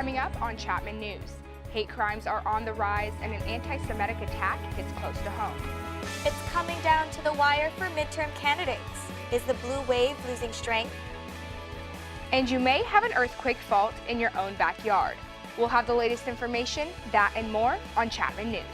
Coming up on Chapman News, hate crimes are on the rise and an anti-Semitic attack hits close to home. It's coming down to the wire for midterm candidates. Is the blue wave losing strength? And you may have an earthquake fault in your own backyard. We'll have the latest information, that and more on Chapman News.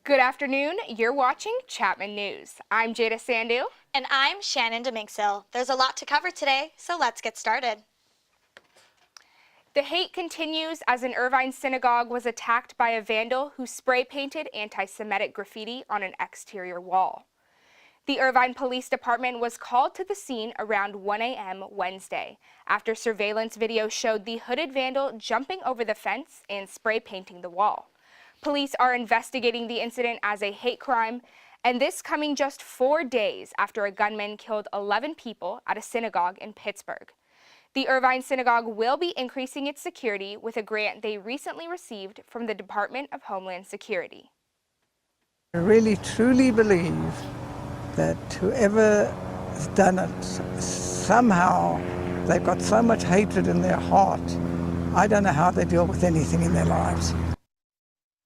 Good afternoon, you're watching Chapman News. I'm Jada Sandu. And I'm Shannon Demingsil. There's a lot to cover today, so let's get started. The hate continues as an Irvine synagogue was attacked by a vandal who spray-painted anti-Semitic graffiti on an exterior wall. The Irvine Police Department was called to the scene around 1 a.m. Wednesday after surveillance video showed the hooded vandal jumping over the fence and spray-painting the wall. Police are investigating the incident as a hate crime, and this coming just 4 days after a gunman killed 11 people at a synagogue in Pittsburgh. The Irvine Synagogue will be increasing its security with a grant they recently received from the Department of Homeland Security. I really truly believe that whoever has done it, somehow they've got so much hatred in their heart. I don't know how they deal with anything in their lives.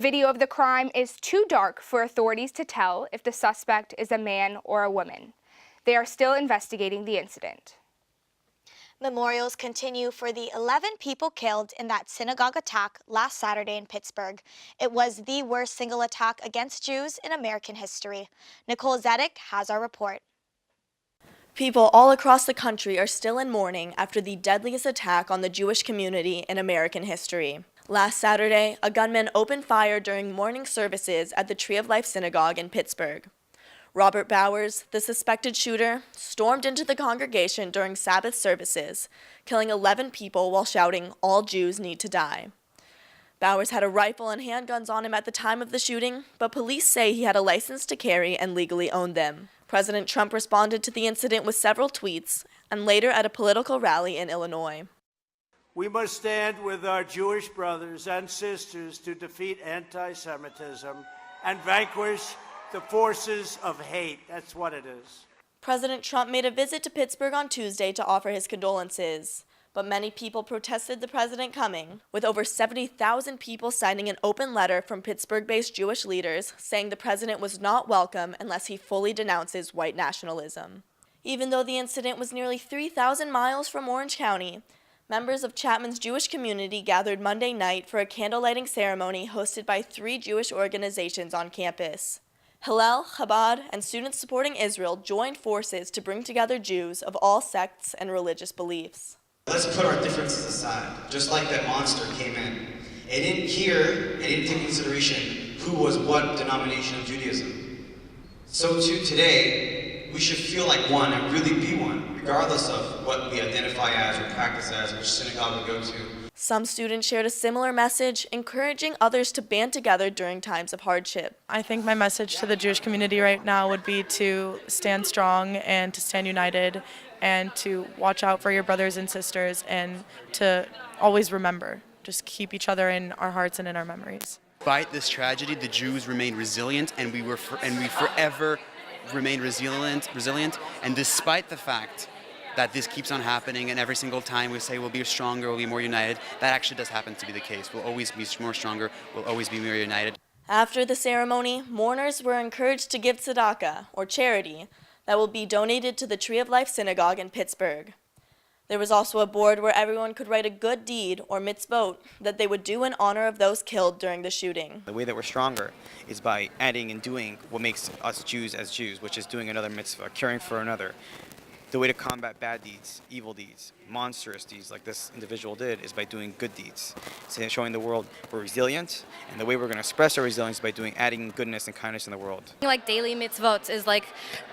Video of the crime is too dark for authorities to tell if the suspect is a man or a woman. They are still investigating the incident. Memorials continue for the 11 people killed in that synagogue attack last Saturday in Pittsburgh. It was the worst single attack against Jews in American history. Nicole Zedek has our report. People all across the country are still in mourning after the deadliest attack on the Jewish community in American history. Last Saturday, a gunman opened fire during morning services at the Tree of Life Synagogue in Pittsburgh. Robert Bowers, the suspected shooter, stormed into the congregation during Sabbath services, killing 11 people while shouting, "All Jews need to die." Bowers had a rifle and handguns on him at the time of the shooting, but police say he had a license to carry and legally owned them. President Trump responded to the incident with several tweets, and later at a political rally in Illinois. We must stand with our Jewish brothers and sisters to defeat anti-Semitism and vanquish the forces of hate. That's what it is. President Trump made a visit to Pittsburgh on Tuesday to offer his condolences, but many people protested the president coming, with over 70,000 people signing an open letter from Pittsburgh-based Jewish leaders saying the president was not welcome unless he fully denounces white nationalism. Even though the incident was nearly 3,000 miles from Orange County, members of Chapman's Jewish community gathered Monday night for a candle-lighting ceremony hosted by 3 Jewish organizations on campus. Hillel, Chabad, and Students Supporting Israel joined forces to bring together Jews of all sects and religious beliefs. Let's put our differences aside, just like that monster came in. It didn't take into consideration who was what denomination of Judaism. So too today, we should feel like one and really be one, regardless of what we identify as or practice as, which synagogue we go to. Some students shared a similar message, encouraging others to band together during times of hardship. I think my message to the Jewish community right now would be to stand strong and to stand united and to watch out for your brothers and sisters and to always remember. Just keep each other in our hearts and in our memories. Despite this tragedy, the Jews remained resilient, and we forever remain resilient. And despite the fact that this keeps on happening, and every single time we say we'll be stronger, we'll be more united, that actually does happen to be the case. We'll always be more stronger, we'll always be more united. After the ceremony, mourners were encouraged to give tzedakah, or charity, that will be donated to the Tree of Life Synagogue in Pittsburgh. There was also a board where everyone could write a good deed, or mitzvot, that they would do in honor of those killed during the shooting. The way that we're stronger is by adding and doing what makes us Jews as Jews, which is doing another mitzvah, caring for another. The way to combat bad deeds, evil deeds, monstrous deeds like this individual did is by doing good deeds. So showing the world we're resilient, and the way we're going to express our resilience is by adding goodness and kindness in the world. Like daily mitzvot is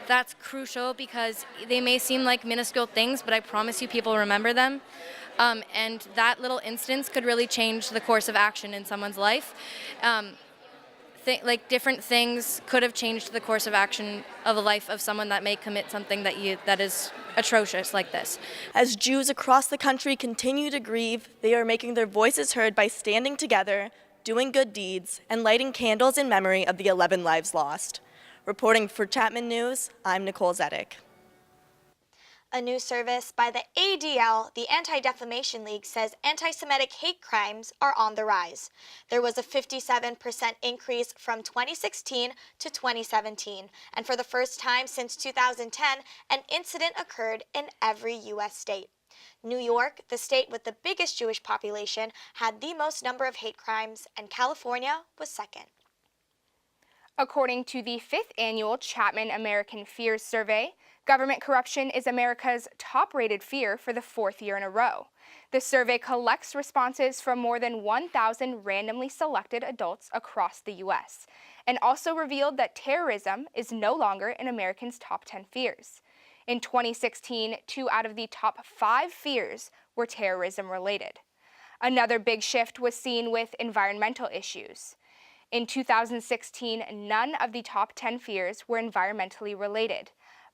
that's crucial because they may seem like minuscule things, but I promise you people remember them. And that little instance could really change the course of action in someone's life. different things could have changed the course of action of a life of someone that may commit something that is atrocious like this. As Jews across the country continue to grieve, they are making their voices heard by standing together, doing good deeds, and lighting candles in memory of the 11 lives lost. Reporting for Chapman News, I'm Nicole Zedek. A new service by the ADL, the Anti-Defamation League, says anti-Semitic hate crimes are on the rise. There was a 57% increase from 2016 to 2017, and for the first time since 2010, an incident occurred in every U.S. state. New York, the state with the biggest Jewish population, had the most number of hate crimes, and California was second. According to the 5th annual Chapman American Fears Survey, government corruption is America's top-rated fear for the 4th year in a row. The survey collects responses from more than 1,000 randomly selected adults across the U.S. and also revealed that terrorism is no longer in Americans' top 10 fears. In 2016, 2 out of the top 5 fears were terrorism-related. Another big shift was seen with environmental issues. In 2016, none of the top 10 fears were environmentally related,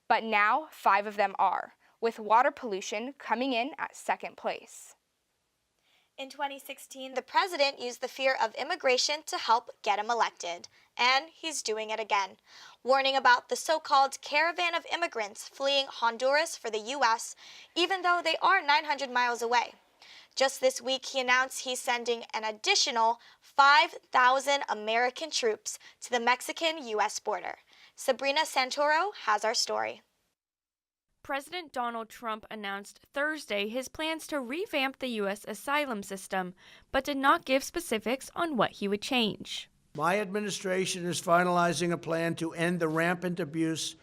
but now 5 of them are, with water pollution coming in at second place. In 2016, the president used the fear of immigration to help get him elected, and he's doing it again, warning about the so-called caravan of immigrants fleeing Honduras for the U.S., even though they are 900 miles away. Just this week, he announced he's sending an additional 5,000 American troops to the Mexican-U.S. border. Sabrina Santoro has our story. President Donald Trump announced Thursday his plans to revamp the U.S. asylum system, but did not give specifics on what he would change. My administration is finalizing a plan to end the rampant abuse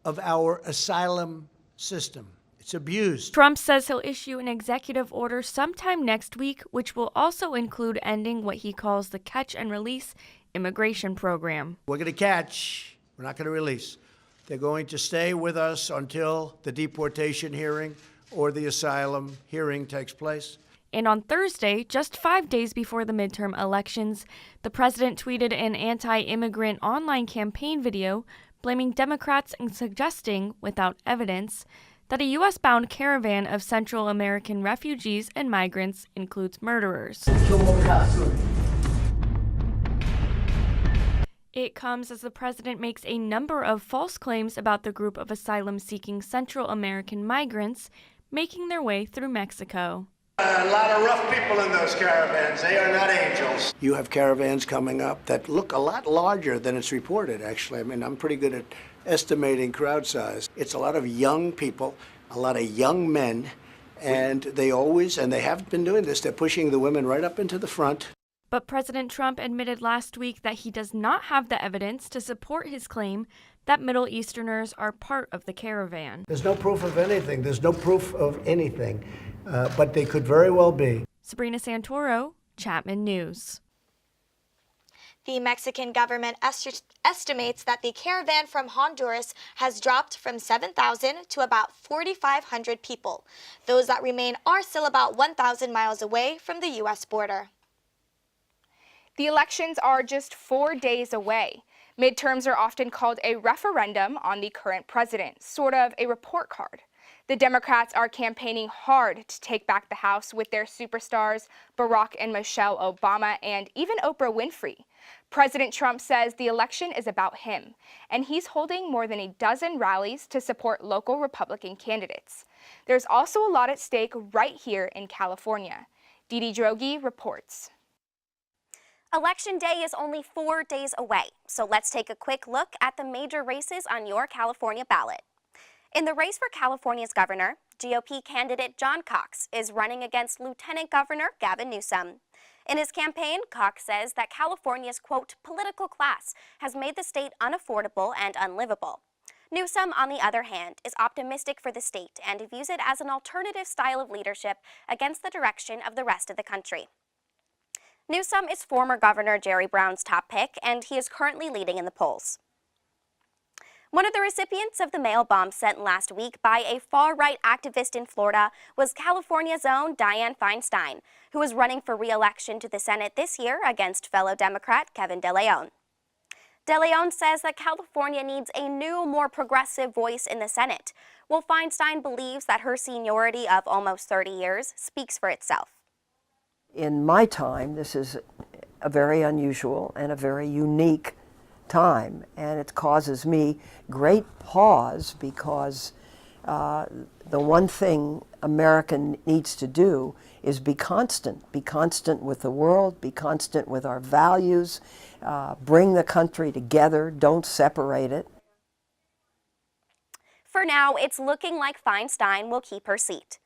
of our asylum system. It's abused. Trump says he'll issue an executive order sometime next week, which will also include ending what he calls the catch and release immigration program. We're going to catch, we're not going to release. They're going to stay with us until the deportation hearing or the asylum hearing takes place. And on Thursday, just 5 days before the midterm elections, the president tweeted an anti-immigrant online campaign video blaming Democrats and suggesting, without evidence, that a U.S.-bound caravan of Central American refugees and migrants includes murderers. It comes as the president makes a number of false claims about the group of asylum-seeking Central American migrants making their way through Mexico. A lot of rough people in those caravans. They are not angels. You have caravans coming up that look a lot larger than it's reported, actually. I mean, I'm pretty good at estimating crowd size. It's a lot of young people, a lot of young men, and they have been doing this, they're pushing the women right up into the front. But President Trump admitted last week that he does not have the evidence to support his claim that Middle Easterners are part of the caravan. There's no proof of anything. There's no proof of anything, but they could very well be. Sabrina Santoro, Chapman News. The Mexican government estimates that the caravan from Honduras has dropped from 7,000 to about 4,500 people. Those that remain are still about 1,000 miles away from the U.S. border. The elections are just 4 days away. Midterms are often called a referendum on the current president, sort of a report card. The Democrats are campaigning hard to take back the House with their superstars Barack and Michelle Obama and even Oprah Winfrey. President Trump says the election is about him, and he's holding more than a dozen rallies to support local Republican candidates. There's also a lot at stake right here in California. Didi Drogi reports. Election day is only 4 days away, so let's take a quick look at the major races on your California ballot. In the race for California's governor, GOP candidate John Cox is running against Lieutenant Governor Gavin Newsom. In his campaign, Cox says that California's, quote, political class has made the state unaffordable and unlivable. Newsom, on the other hand, is optimistic for the state and views it as an alternative style of leadership against the direction of the rest of the country. Newsom is former Governor Jerry Brown's top pick, and he is currently leading in the polls. One of the recipients of the mail bomb sent last week by a far-right activist in Florida was California's own Dianne Feinstein, who is running for re-election to the Senate this year against fellow Democrat Kevin De Leon. De Leon says that California needs a new, more progressive voice in the Senate, while Feinstein believes that her seniority of almost 30 years speaks for itself. In my time, this is a very unusual and a very unique time, and it causes me great pause because the one thing America needs to do is be constant with the world, be constant with our values, bring the country together, don't separate it. For now, it's looking like Feinstein will keep her seat.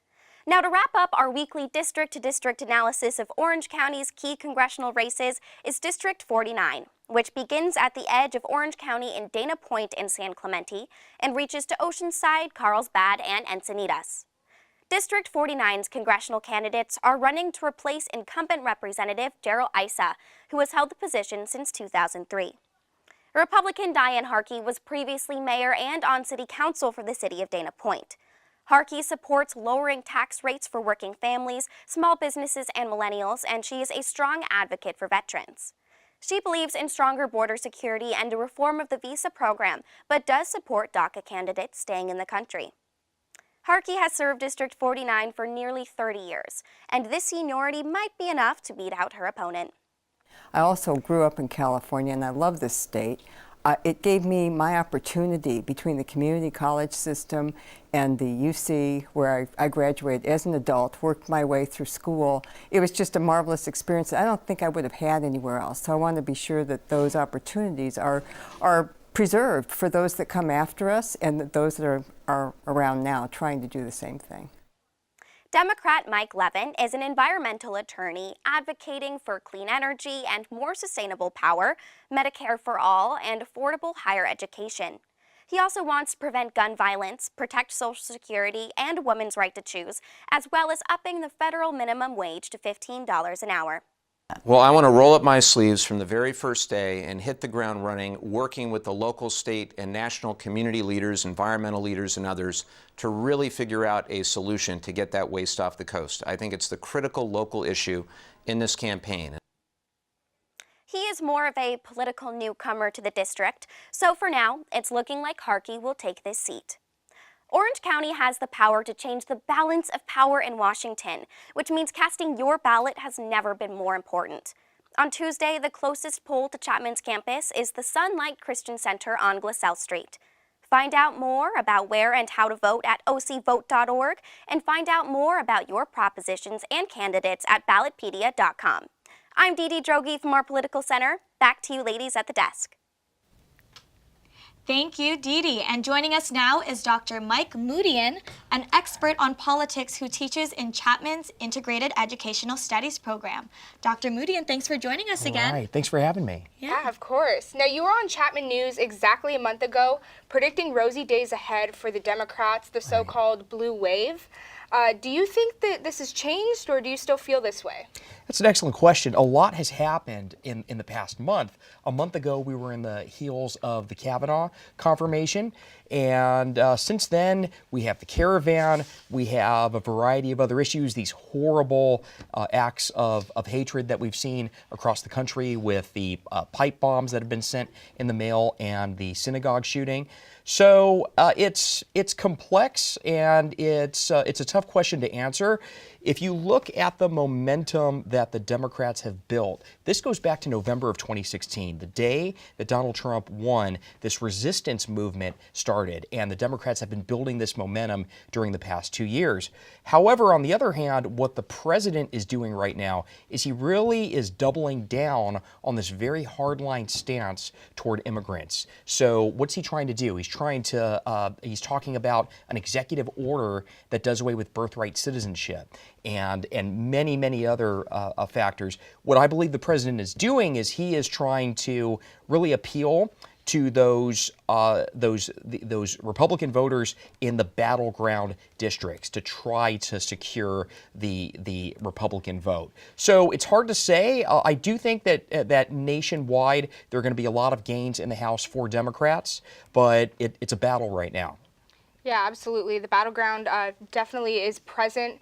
Now, to wrap up our weekly district-to-district analysis of Orange County's key congressional races is District 49, which begins at the edge of Orange County in Dana Point and San Clemente and reaches to Oceanside, Carlsbad, and Encinitas. District 49's congressional candidates are running to replace incumbent Representative Darrell Issa, who has held the position since 2003. Republican Diane Harkey was previously mayor and on city council for the city of Dana Point. Harkey supports lowering tax rates for working families, small businesses, and millennials, and she is a strong advocate for veterans. She believes in stronger border security and a reform of the visa program, but does support DACA candidates staying in the country. Harkey has served District 49 for nearly 30 years, and this seniority might be enough to beat out her opponent. I also grew up in California, and I love this state. It gave me my opportunity between the community college system and the UC, where I graduated as an adult, worked my way through school. It was just a marvelous experience that I don't think I would have had anywhere else. So I want to be sure that those opportunities are preserved for those that come after us and that those that are around now trying to do the same thing. Democrat Mike Levin is an environmental attorney advocating for clean energy and more sustainable power, Medicare for all, and affordable higher education. He also wants to prevent gun violence, protect Social Security and women's right to choose, as well as upping the federal minimum wage to $15 an hour. Well, I want to roll up my sleeves from the very first day and hit the ground running, working with the local, state, and national community leaders, environmental leaders, and others to really figure out a solution to get that waste off the coast. I think it's the critical local issue in this campaign. He is more of a political newcomer to the district, so for now, it's looking like Harkey will take this seat. Orange County has the power to change the balance of power in Washington, which means casting your ballot has never been more important. On Tuesday, the closest poll to Chapman's campus is the Sunlight Christian Center on Glasell Street. Find out more about where and how to vote at ocvote.org, and find out more about your propositions and candidates at ballotpedia.com. I'm Dee Dee Droege from our Political Center. Back to you ladies at the desk. Thank you, Dee Dee. And joining us now is Dr. Mike Moodian, an expert on politics who teaches in Chapman's Integrated Educational Studies program. Dr. Moodian, thanks for joining us again. All right, thanks for having me. Yeah, of course. Now, you were on Chapman News exactly a month ago, predicting rosy days ahead for the Democrats, the so-called blue wave. Do you think that this has changed, or do you still feel this way? That's an excellent question. A lot has happened in the past month. A month ago, we were in the heels of the Kavanaugh confirmation, and since then, we have the caravan, we have a variety of other issues, these horrible acts of hatred that we've seen across the country with the pipe bombs that have been sent in the mail and the synagogue shooting. So it's complex, and it's a tough question to answer. If you look at the momentum that the Democrats have built, this goes back to November of 2016, the day that Donald Trump won. This resistance movement started, and the Democrats have been building this momentum during the past 2 years. However, on the other hand, what the president is doing right now is he really is doubling down on this very hardline stance toward immigrants. So what's he trying to do? He's talking about an executive order that does away with birthright citizenship and many other factors. What I believe the president is doing is he is trying to really appeal to those Republican voters in the battleground districts to try to secure the Republican vote. So it's hard to say. I do think that nationwide there are going to be a lot of gains in the House for Democrats, but it's a battle right now. Yeah, absolutely. The battleground definitely is present.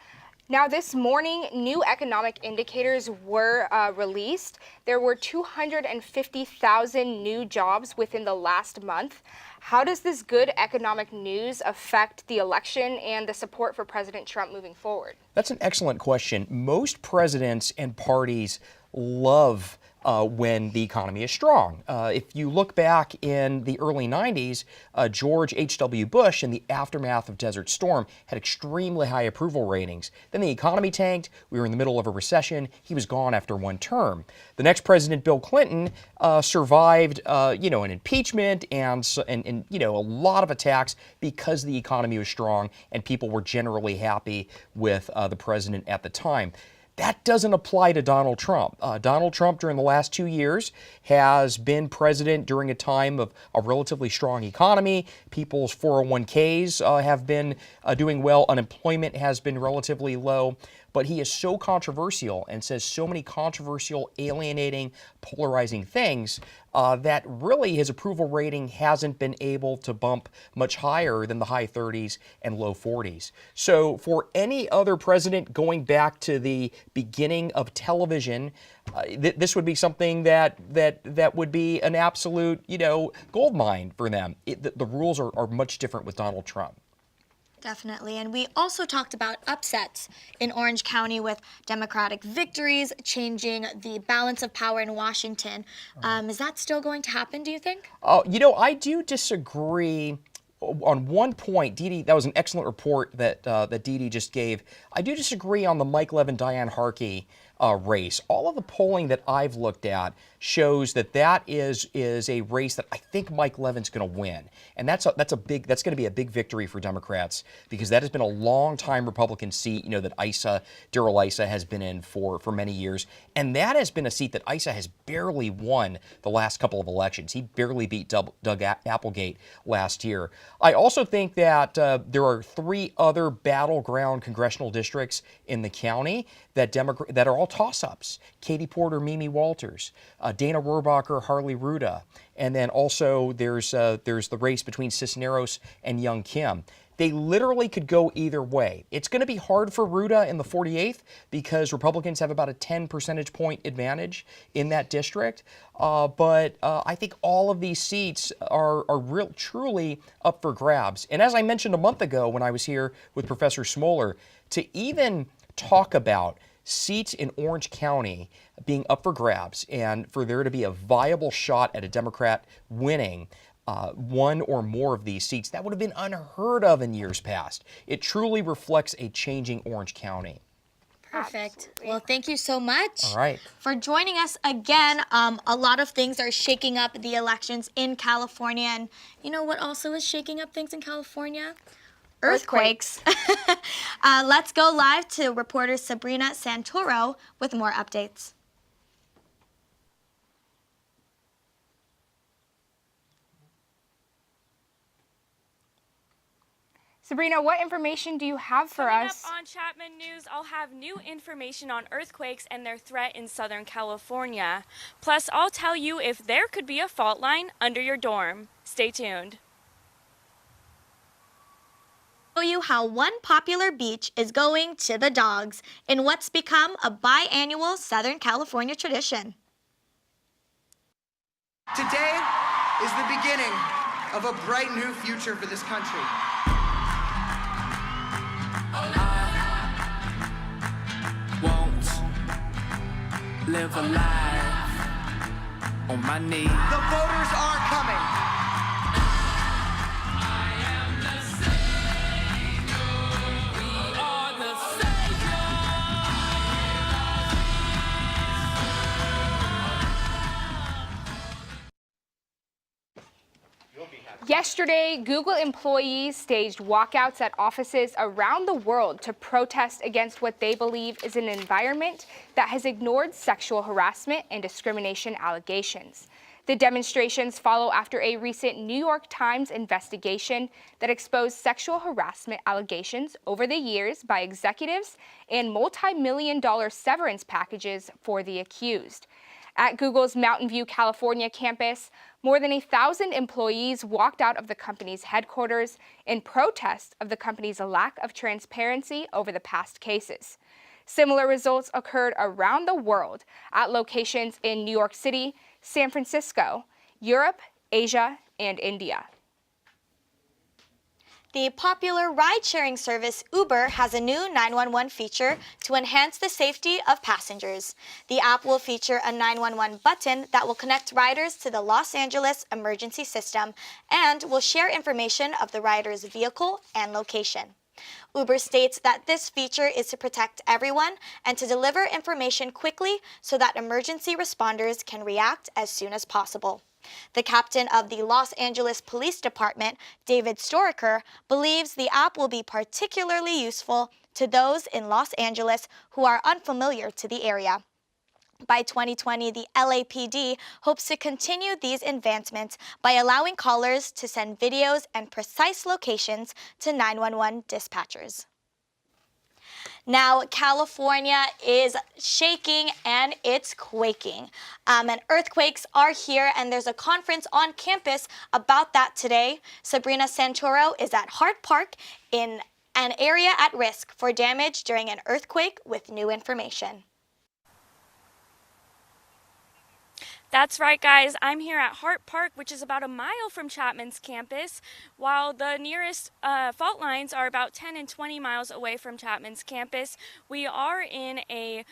Now, this morning, new economic indicators were released. There were 250,000 new jobs within the last month. How does this good economic news affect the election and the support for President Trump moving forward? That's an excellent question. Most presidents and parties love when the economy is strong. If you look back in the early 90s, George H.W. Bush, in the aftermath of Desert Storm, had extremely high approval ratings. Then the economy tanked. We were in the middle of a recession. He was gone after one term. The next president, Bill Clinton, survived, an impeachment and a lot of attacks because the economy was strong and people were generally happy with the president at the time. That doesn't apply to Donald Trump. Donald Trump, during the last 2 years, has been president during a time of a relatively strong economy. People's 401ks have been doing well. Unemployment has been relatively low. But he is so controversial and says so many controversial, alienating, polarizing things that really his approval rating hasn't been able to bump much higher than the high 30s and low 40s. So for any other president going back to the beginning of television, this would be something that would be an absolute, gold mine for them. The rules are much different with Donald Trump. Definitely. And we also talked about upsets in Orange County with Democratic victories, changing the balance of power in Washington. Is that still going to happen, do you think? I do disagree on one point. Dee, that was an excellent report that Dee just gave. I do disagree on the Mike Levin, Diane Harkey race. All of the polling that I've looked at shows that is a race that I think Mike Levin's going to win, and that's going to be a big victory for Democrats, because that has been a long time Republican seat. That Darrell Issa has been in for many years, and that has been a seat that Issa has barely won the last couple of elections. He barely beat Doug Applegate last year. I also think that there are 3 other battleground congressional districts in the county that are all toss-ups. Katie Porter, Mimi Walters, Dana Rohrabacher, Harley Ruda, and then also there's the race between Cisneros and Young Kim. They literally could go either way. It's going to be hard for Ruda in the 48th because Republicans have about a 10 percentage point advantage in that district. But I think all of these seats are truly up for grabs. And as I mentioned a month ago when I was here with Professor Smoller, to even talk about seats in Orange County being up for grabs and for there to be a viable shot at a Democrat winning one or more of these seats, that would have been unheard of in years past. It truly reflects a changing Orange County. Perfect. Absolutely. Well, thank you so much All right. for joining us again. A lot of things are shaking up the elections in California. And you know what also is shaking up things in California? Earthquakes. Let's go live to reporter Sabrina Santoro with more updates. Sabrina, what information do you have for us? Coming up on Chapman News, I'll have new information on earthquakes and their threat in Southern California. Plus, I'll tell you if there could be a fault line under your dorm. Stay tuned. Show you how one popular beach is going to the dogs in what's become a biannual Southern California tradition. Today is the beginning of a bright new future for this country. Won't live a life on my knees. The voters are coming. I am the savior. We are the savior. Yesterday, Google employees staged walkouts at offices around the world to protest against what they believe is an environment that has ignored sexual harassment and discrimination allegations. The demonstrations follow after a recent New York Times investigation that exposed sexual harassment allegations over the years by executives and multi-million-dollar severance packages for the accused. At Google's Mountain View, California campus, More than 1,000 employees walked out of the company's headquarters in protest of the company's lack of transparency over the past cases. Similar results occurred around the world at locations in New York City, San Francisco, Europe, Asia, and India. The popular ride-sharing service Uber has a new 911 feature to enhance the safety of passengers. The app will feature a 911 button that will connect riders to the Los Angeles emergency system and will share information of the rider's vehicle and location. Uber states that this feature is to protect everyone and to deliver information quickly so that emergency responders can react as soon as possible. The captain of the Los Angeles Police Department, David Storaker, believes the app will be particularly useful to those in Los Angeles who are unfamiliar to the area. By 2020, the LAPD hopes to continue these advancements by allowing callers to send videos and precise locations to 911 dispatchers. Now, California is shaking and it's quaking. And earthquakes are here, and there's a conference on campus about that today. Sabrina Santoro is at Hart Park in an area at risk for damage during an earthquake with new information. That's right, guys. I'm here at Hart Park, which is about a mile from Chapman's campus, while the nearest fault lines are about 10 and 20 miles away from Chapman's campus. We are in a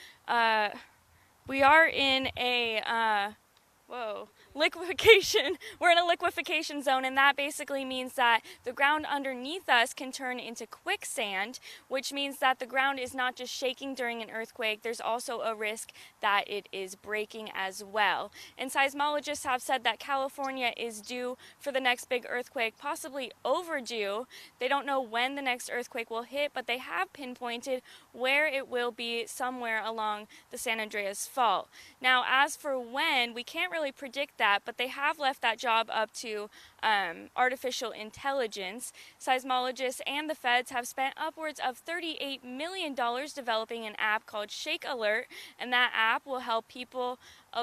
liquefaction. We're in a liquefaction zone, and that basically means that the ground underneath us can turn into quicksand, which means that the ground is not just shaking during an earthquake, there's also a risk that it is breaking as well. And seismologists have said that California is due for the next big earthquake, possibly overdue. They don't know when the next earthquake will hit, but they have pinpointed where it will be, somewhere along the San Andreas Fault. Now, as for when, we can't really predict that, but they have left that job up to artificial intelligence. Seismologists and the feds have spent upwards of $38 million developing an app called Shake Alert, and that app will help people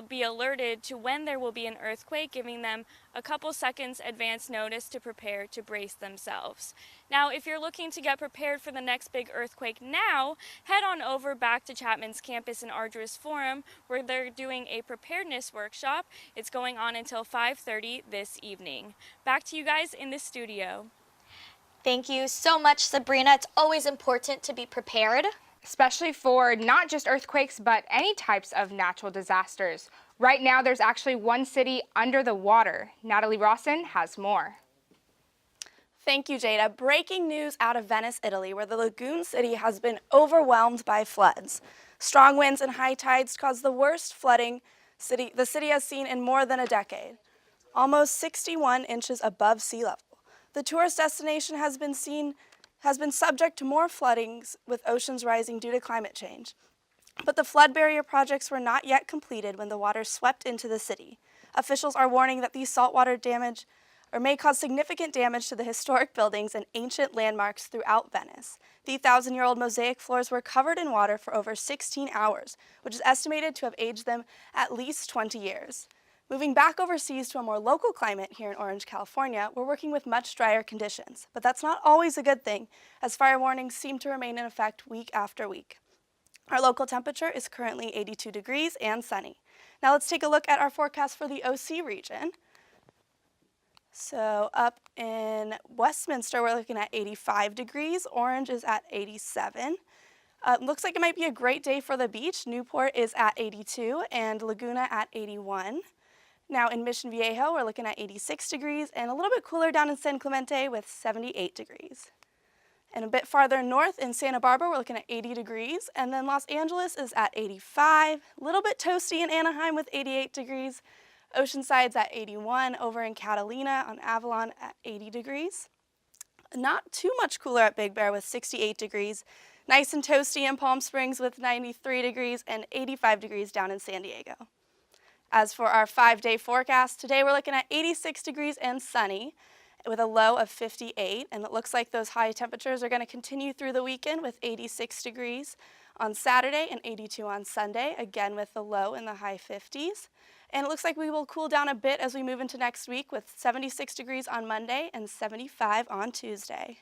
be alerted to when there will be an earthquake, giving them a couple seconds advance notice to prepare to brace themselves. Now, if you're looking to get prepared for the next big earthquake now, head on over back to Chapman's campus in Arduous Forum, where they're doing a preparedness workshop. It's going on until 5:30 this evening. Back to you guys in the studio. Thank you so much, Sabrina. It's always important to be prepared, especially for not just earthquakes, but any types of natural disasters. Right now, there's actually one city under the water. Natalie Rawson has more. Thank you, Jada. Breaking news out of Venice, Italy, where the lagoon city has been overwhelmed by floods. Strong winds and high tides caused the worst flooding the city has seen in more than a decade, almost 61 inches above sea level. The tourist destination has been subject to more floodings with oceans rising due to climate change. But the flood barrier projects were not yet completed when the water swept into the city. Officials are warning that these saltwater damage may cause significant damage to the historic buildings and ancient landmarks throughout Venice. The 1,000-year-old mosaic floors were covered in water for over 16 hours, which is estimated to have aged them at least 20 years. Moving back overseas to a more local climate here in Orange, California, we're working with much drier conditions. But that's not always a good thing, as fire warnings seem to remain in effect week after week. Our local temperature is currently 82 degrees and sunny. Now let's take a look at our forecast for the OC region. So up in Westminster, we're looking at 85 degrees. Orange is at 87. Looks like it might be a great day for the beach. Newport is at 82 and Laguna at 81. Now in Mission Viejo, we're looking at 86 degrees and a little bit cooler down in San Clemente with 78 degrees. And a bit farther north in Santa Barbara, we're looking at 80 degrees. And then Los Angeles is at 85. A little bit toasty in Anaheim with 88 degrees. Oceanside's at 81, over in Catalina on Avalon at 80 degrees. Not too much cooler at Big Bear with 68 degrees. Nice and toasty in Palm Springs with 93 degrees and 85 degrees down in San Diego. As for our 5-day forecast, today we're looking at 86 degrees and sunny with a low of 58, and it looks like those high temperatures are going to continue through the weekend with 86 degrees on Saturday and 82 on Sunday, again with the low in the high 50s. And it looks like we will cool down a bit as we move into next week with 76 degrees on Monday and 75 on Tuesday.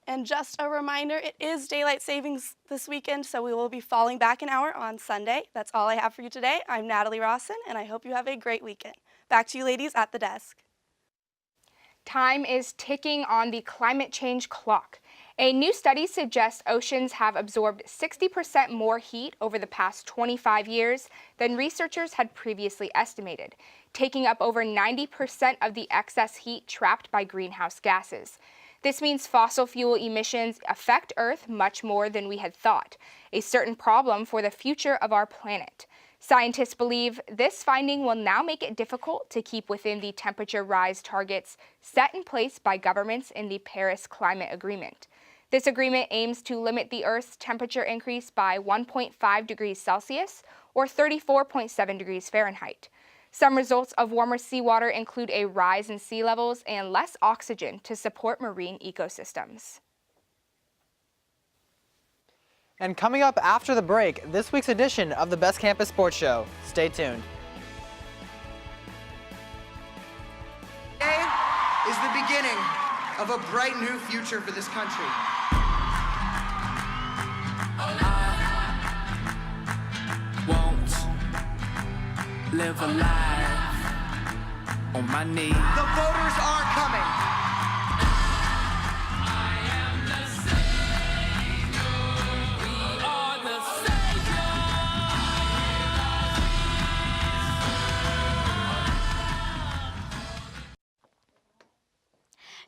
And just a reminder, it is daylight savings this weekend, so we will be falling back an hour on Sunday. That's all I have for you today. I'm Natalie Rawson, and I hope you have a great weekend. Back to you ladies at the desk. Time is ticking on the climate change clock. A new study suggests oceans have absorbed 60% more heat over the past 25 years than researchers had previously estimated, taking up over 90% of the excess heat trapped by greenhouse gases. This means fossil fuel emissions affect Earth much more than we had thought, a certain problem for the future of our planet. Scientists believe this finding will now make it difficult to keep within the temperature rise targets set in place by governments in the Paris Climate Agreement. This agreement aims to limit the Earth's temperature increase by 1.5 degrees Celsius or 34.7 degrees Fahrenheit. Some results of warmer seawater include a rise in sea levels and less oxygen to support marine ecosystems. And coming up after the break, this week's edition of the Best Campus Sports Show. Stay tuned. Today is the beginning of a bright new future for this country. Live a life on my knees. The voters are coming. I am the savior. We are the savior.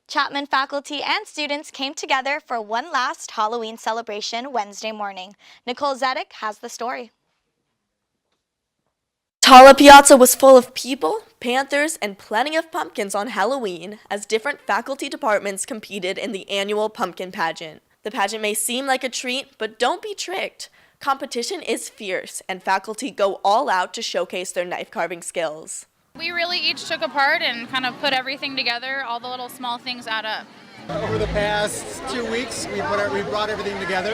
Chapman faculty and students came together for one last Halloween celebration Wednesday morning. Nicole Zedek has the story. Tala Piazza was full of people, panthers, and plenty of pumpkins on Halloween as different faculty departments competed in the annual pumpkin pageant. The pageant may seem like a treat, but don't be tricked. Competition is fierce, and faculty go all out to showcase their knife carving skills. We really each took a part and kind of put everything together, all the little small things add up. Over the past 2 weeks, we brought everything together,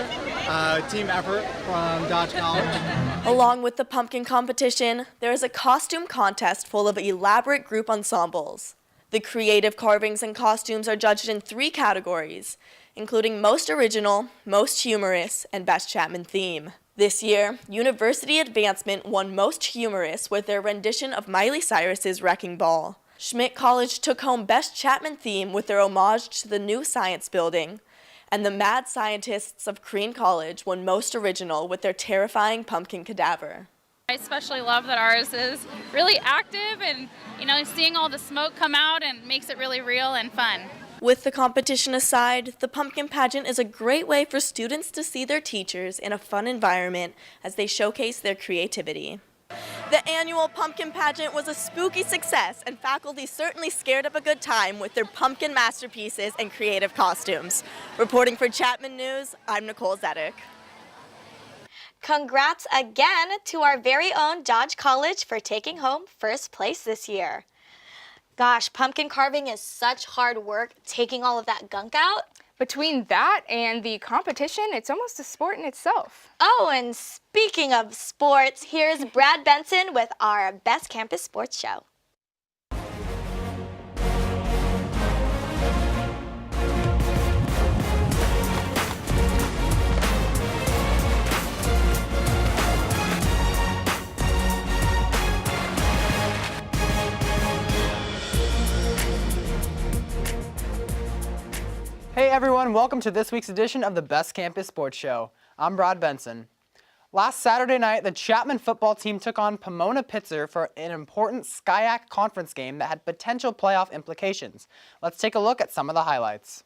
team effort from Dodge College. Along with the pumpkin competition, there is a costume contest full of elaborate group ensembles. The creative carvings and costumes are judged in 3 categories, including Most Original, Most Humorous, and Best Chapman Theme. This year, University Advancement won Most Humorous with their rendition of Miley Cyrus's Wrecking Ball. Schmidt College took home Best Chapman Theme with their homage to the new science building, and the Mad Scientists of Crean College won Most Original with their terrifying pumpkin cadaver. I especially love that ours is really active and, seeing all the smoke come out and makes it really real and fun. With the competition aside, the pumpkin pageant is a great way for students to see their teachers in a fun environment as they showcase their creativity. The annual pumpkin pageant was a spooky success, and faculty certainly scared up a good time with their pumpkin masterpieces and creative costumes. Reporting for Chapman News, I'm Nicole Zedek. Congrats again to our very own Dodge College for taking home first place this year. Gosh, pumpkin carving is such hard work, taking all of that gunk out. Between that and the competition, it's almost a sport in itself. Oh, and speaking of sports, here's Brad Benson with our Best Campus Sports Show. Hey everyone, welcome to this week's edition of the Best Campus Sports Show. I'm Brad Benson. Last Saturday night, the Chapman football team took on Pomona Pitzer for an important SCIAC conference game that had potential playoff implications. Let's take a look at some of the highlights.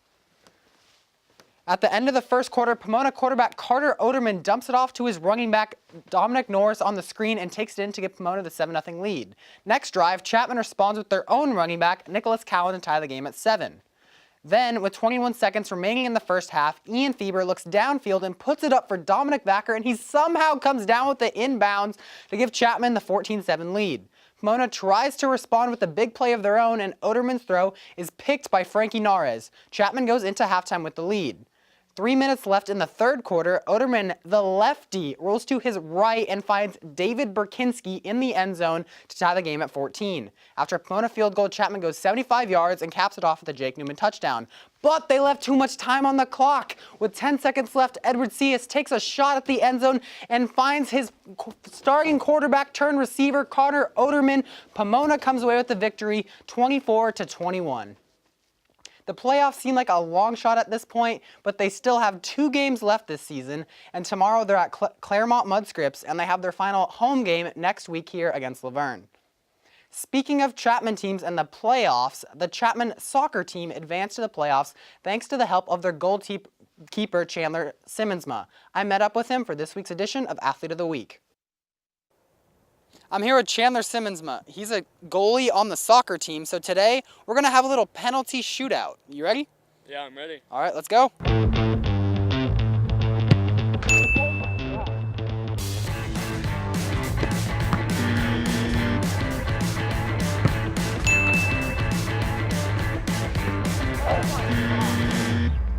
At the end of the first quarter, Pomona quarterback Carter Oderman dumps it off to his running back Dominic Norris on the screen and takes it in to give Pomona the 7-0 lead. Next drive, Chapman responds with their own running back Nicholas Cowan to tie the game at 7. Then, with 21 seconds remaining in the first half, Ian Thieber looks downfield and puts it up for Dominic Vacker, and he somehow comes down with the inbounds to give Chapman the 14-7 lead. Pomona tries to respond with a big play of their own, and Oderman's throw is picked by Frankie Nares. Chapman goes into halftime with the lead. 3 minutes left in the third quarter, Oderman, the lefty, rolls to his right and finds David Burkinski in the end zone to tie the game at 14. After a Pomona field goal, Chapman goes 75 yards and caps it off with a Jake Newman touchdown. But they left too much time on the clock. With 10 seconds left, Edward Cias takes a shot at the end zone and finds his starting quarterback turned receiver, Connor Oderman. Pomona comes away with the victory, 24-21. The playoffs seem like a long shot at this point, but they still have 2 games left this season, and tomorrow they're at Claremont Mudscripts, and they have their final home game next week here against Laverne. Speaking of Chapman teams and the playoffs, the Chapman soccer team advanced to the playoffs thanks to the help of their goalkeeper Chandler Simmonsma. I met up with him for this week's edition of Athlete of the Week. I'm here with Chandler Simmonsma. He's a goalie on the soccer team, so today we're going to have a little penalty shootout. You ready? Yeah, I'm ready. All right, let's go. That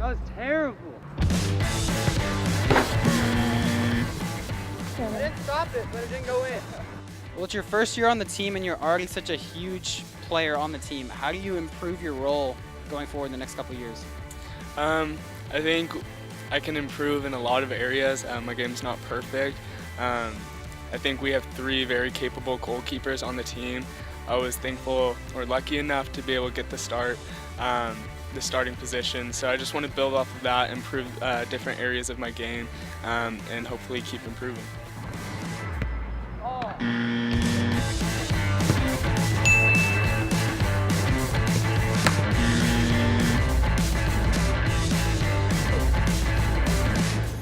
was terrible. I didn't stop it, but it didn't go in. Well, it's your first year on the team and you're already such a huge player on the team. How do you improve your role going forward in the next couple of years? I think I can improve in a lot of areas. My game's not perfect. I think we have 3 very capable goalkeepers on the team. I was thankful or lucky enough to be able to get the starting position. So I just want to build off of that, improve different areas of my game, and hopefully keep improving.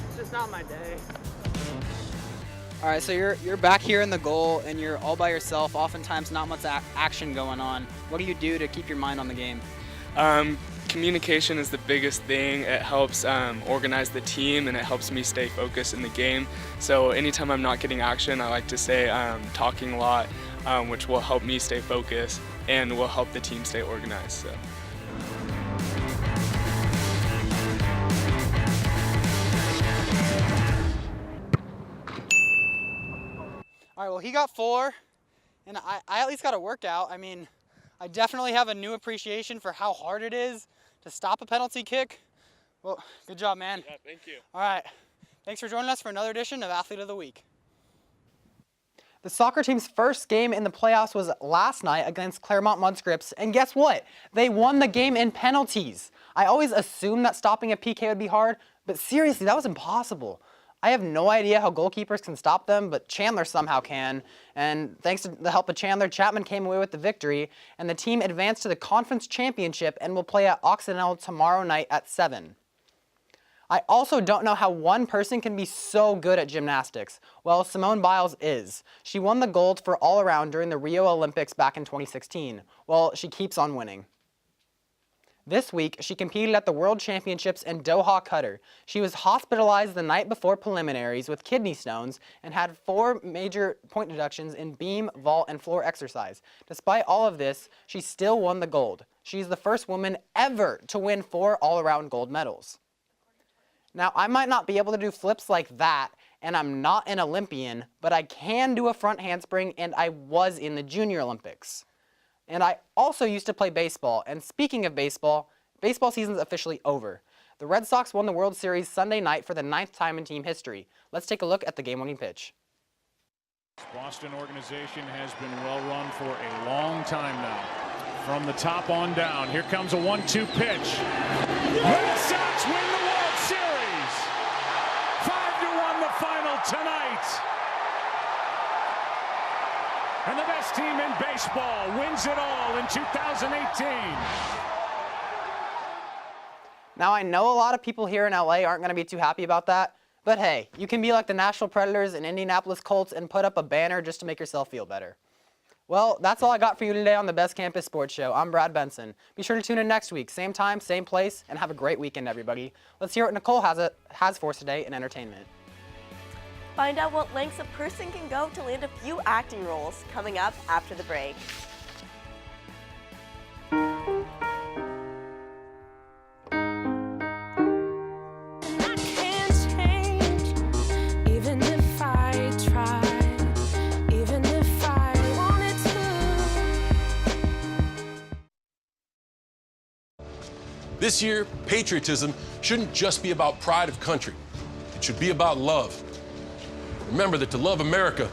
It's just not my day. All right, so you're back here in the goal and you're all by yourself, oftentimes not much action going on. What do you do to keep your mind on the game? Communication is the biggest thing. It helps organize the team and it helps me stay focused in the game. So anytime I'm not getting action, I like to say talking a lot, which will help me stay focused and will help the team stay organized. So. All right, well, he got 4, and I at least got a workout. I mean, I definitely have a new appreciation for how hard it is to stop a penalty kick. Well, good job, man. Yeah, thank you. All right, thanks for joining us for another edition of Athlete of the Week. The soccer team's first game in the playoffs was last night against Claremont Mudscripts, and guess what? They won the game in penalties. I always assumed that stopping a PK would be hard, but seriously, that was impossible. I have no idea how goalkeepers can stop them, but Chandler somehow can. And thanks to the help of Chandler, Chapman came away with the victory, and the team advanced to the conference championship and will play at Occidental tomorrow night at 7. I also don't know how one person can be so good at gymnastics. Well, Simone Biles is. She won the gold for all-around during the Rio Olympics back in 2016. Well, she keeps on winning. This week, she competed at the World Championships in Doha, Qatar. She was hospitalized the night before preliminaries with kidney stones and had 4 major point deductions in beam, vault, and floor exercise. Despite all of this, she still won the gold. She's the first woman ever to win 4 all-around gold medals. Now, I might not be able to do flips like that, and I'm not an Olympian, but I can do a front handspring, and I was in the Junior Olympics. And I also used to play baseball. And speaking of baseball, baseball season's officially over. The Red Sox won the World Series Sunday night for the 9th time in team history. Let's take a look at the game-winning pitch. Boston organization has been well run for a long time now. From the top on down, here comes a 1-2 pitch. Red Sox win the World Series. 5-1 the final tonight. And the best team in baseball wins it all in 2018. Now, I know a lot of people here in LA aren't going to be too happy about that, but hey, you can be like the Nashville Predators and Indianapolis Colts and put up a banner just to make yourself feel better. Well, that's all I got for you today on the Best Campus Sports Show. I'm Brad Benson. Be sure to tune in next week, same time, same place, and have a great weekend, everybody. Let's hear what Nicole has for us today in entertainment. Find out what lengths a person can go to land a few acting roles coming up after the break. This year, patriotism shouldn't just be about pride of country. It should be about love. Remember that to love America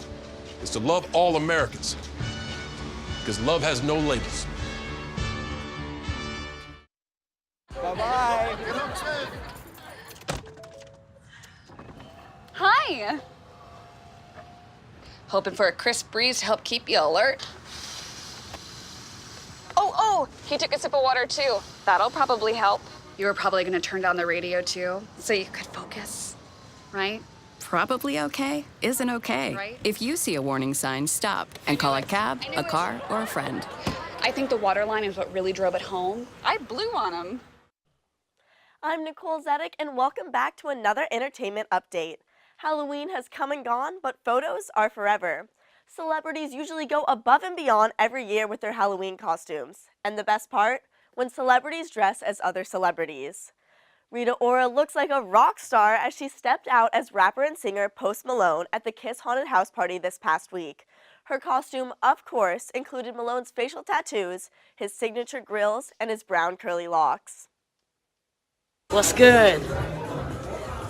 is to love all Americans, because love has no labels. Bye-bye. Hi. Hoping for a crisp breeze to help keep you alert. Oh, he took a sip of water too. That'll probably help. You were probably gonna turn down the radio too, so you could focus, right? Probably okay isn't okay. Right. If you see a warning sign, stop and call a cab, a car, or a friend. I think the water line is what really drove it home. I blew on him. I'm Nicole Zedek, and welcome back to another entertainment update. Halloween has come and gone, but photos are forever. Celebrities usually go above and beyond every year with their Halloween costumes. And the best part? When celebrities dress as other celebrities. Rita Ora looks like a rock star as she stepped out as rapper and singer Post Malone at the Kiss Haunted House party this past week. Her costume, of course, included Malone's facial tattoos, his signature grills, and his brown curly locks. What's good?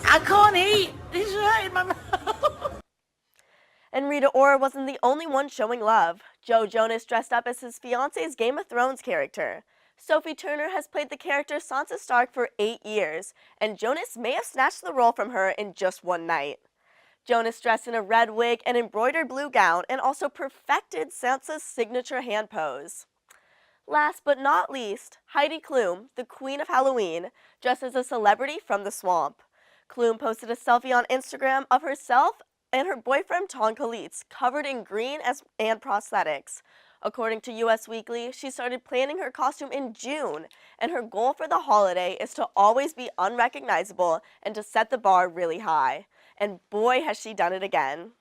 I can't eat. It's right in my mouth. And Rita Ora wasn't the only one showing love. Joe Jonas dressed up as his fiance's Game of Thrones character. Sophie Turner has played the character Sansa Stark for 8 years, and Jonas may have snatched the role from her in just one night. Jonas dressed in a red wig and embroidered blue gown and also perfected Sansa's signature hand pose. Last but not least, Heidi Klum, the queen of Halloween, dressed as a celebrity from the swamp. Klum posted a selfie on Instagram of herself and her boyfriend Tom Kalitz, covered in green and prosthetics. According to US Weekly, she started planning her costume in June, and her goal for the holiday is to always be unrecognizable and to set the bar really high. And boy, has she done it again.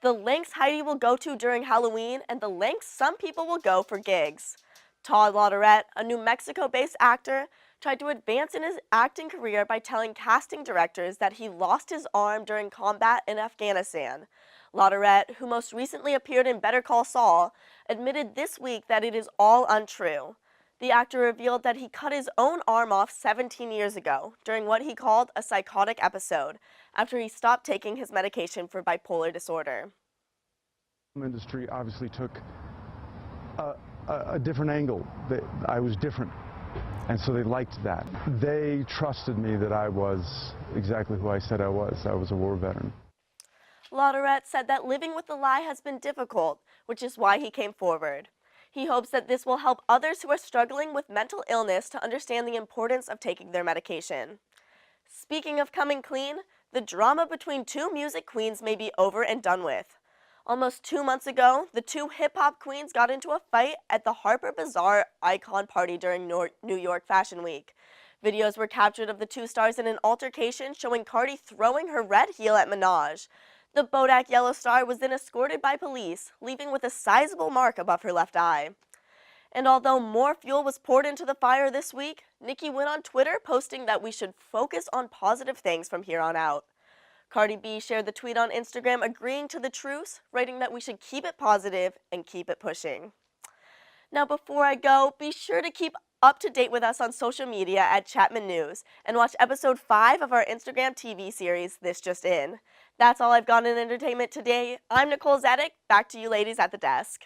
The lengths Heidi will go to during Halloween and the lengths some people will go for gigs. Todd Lauderette, a New Mexico-based actor, tried to advance in his acting career by telling casting directors that he lost his arm during combat in Afghanistan. Lauderette, who most recently appeared in Better Call Saul, admitted this week that it is all untrue. The actor revealed that he cut his own arm off 17 years ago during what he called a psychotic episode after he stopped taking his medication for bipolar disorder. The industry obviously took a different angle. I was different, and so they liked that. They trusted me that I was exactly who I said I was. I was a war veteran. Lauderette said that living with the lie has been difficult, which is why he came forward. He hopes that this will help others who are struggling with mental illness to understand the importance of taking their medication. Speaking of coming clean, the drama between two music queens may be over and done with. Almost 2 months ago, the two hip-hop queens got into a fight at the Harper Bazaar Icon Party during New York Fashion Week. Videos were captured of the two stars in an altercation showing Cardi throwing her red heel at Minaj. The Bodak Yellow star was then escorted by police, leaving with a sizable mark above her left eye. And although more fuel was poured into the fire this week, Nicki went on Twitter posting that we should focus on positive things from here on out. Cardi B shared the tweet on Instagram agreeing to the truce, writing that we should keep it positive and keep it pushing. Now before I go, be sure to keep up to date with us on social media at Chapman News and watch episode 5 of our Instagram TV series, This Just In. That's all I've got in entertainment today. I'm Nicole Zedek. Back to you ladies at the desk.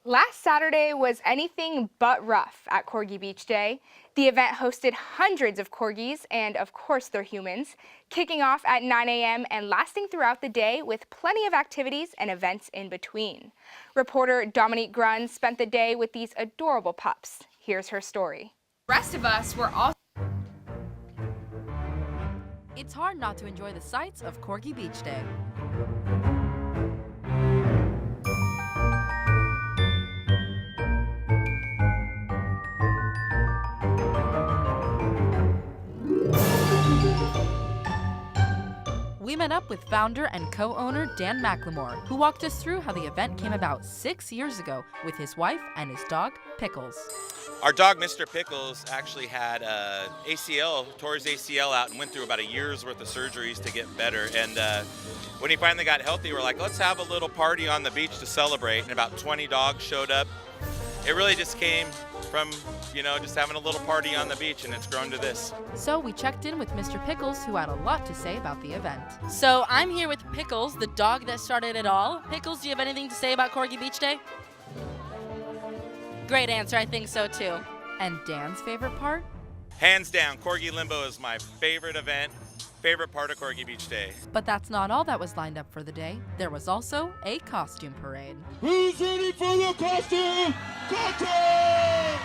Last Saturday was anything but rough at Corgi Beach Day. The event hosted hundreds of corgis and, of course, their humans, kicking off at 9 a.m. and lasting throughout the day with plenty of activities and events in between. Reporter Dominique Grun spent the day with these adorable pups. Here's her story. The rest of us were all... It's hard not to enjoy the sights of Corgi Beach Day. We met up with founder and co-owner Dan McLemore, who walked us through how the event came about 6 years ago with his wife and his dog, Pickles. Our dog, Mr. Pickles, actually had tore his ACL out and went through about a year's worth of surgeries to get better. And when he finally got healthy, we're like, let's have a little party on the beach to celebrate. And about 20 dogs showed up. It really just came from just having a little party on the beach, and it's grown to this. So we checked in with Mr. Pickles, who had a lot to say about the event. So I'm here with Pickles, the dog that started it all. Pickles, do you have anything to say about Corgi Beach Day? Great answer, I think so too. And Dan's favorite part? Hands down, Corgi Limbo is my favorite event, favorite part of Corgi Beach Day. But that's not all that was lined up for the day. There was also a costume parade. Who's ready for the costume contest?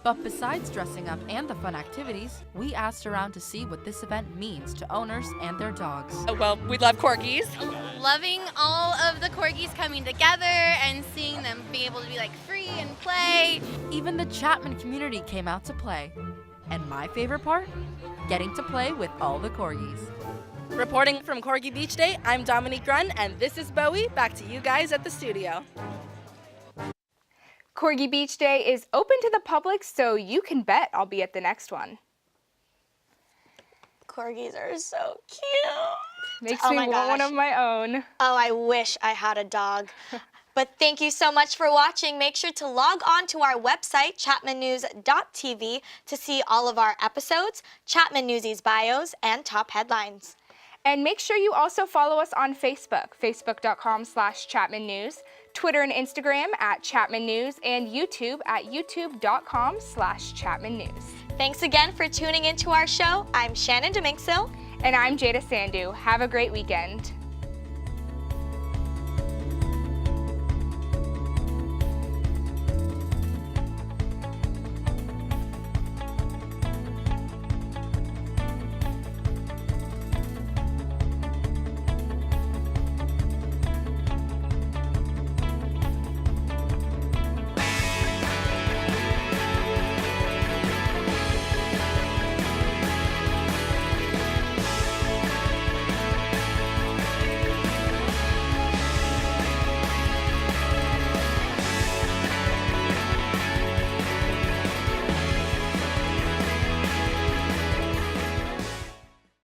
But besides dressing up and the fun activities, we asked around to see what this event means to owners and their dogs. Well, we love corgis. Loving all of the corgis coming together and seeing them be able to be like free and play. Even the Chapman community came out to play. And my favorite part? Getting to play with all the corgis. Reporting from Corgi Beach Day, I'm Dominique Grunn, and this is Bowie. Back to you guys at the studio. Corgi Beach Day is open to the public, so you can bet I'll be at the next one. Corgis are so cute. Makes me want one of my own. Oh, I wish I had a dog. But thank you so much for watching. Make sure to log on to our website, chapmannews.tv, to see all of our episodes, Chapman Newsies bios, and top headlines. And make sure you also follow us on Facebook, facebook.com/Chapman News, Twitter and Instagram at Chapman News, and YouTube at youtube.com/Chapman News. Thanks again for tuning into our show. I'm Shannon Dominxil. And I'm Jada Sandu. Have a great weekend.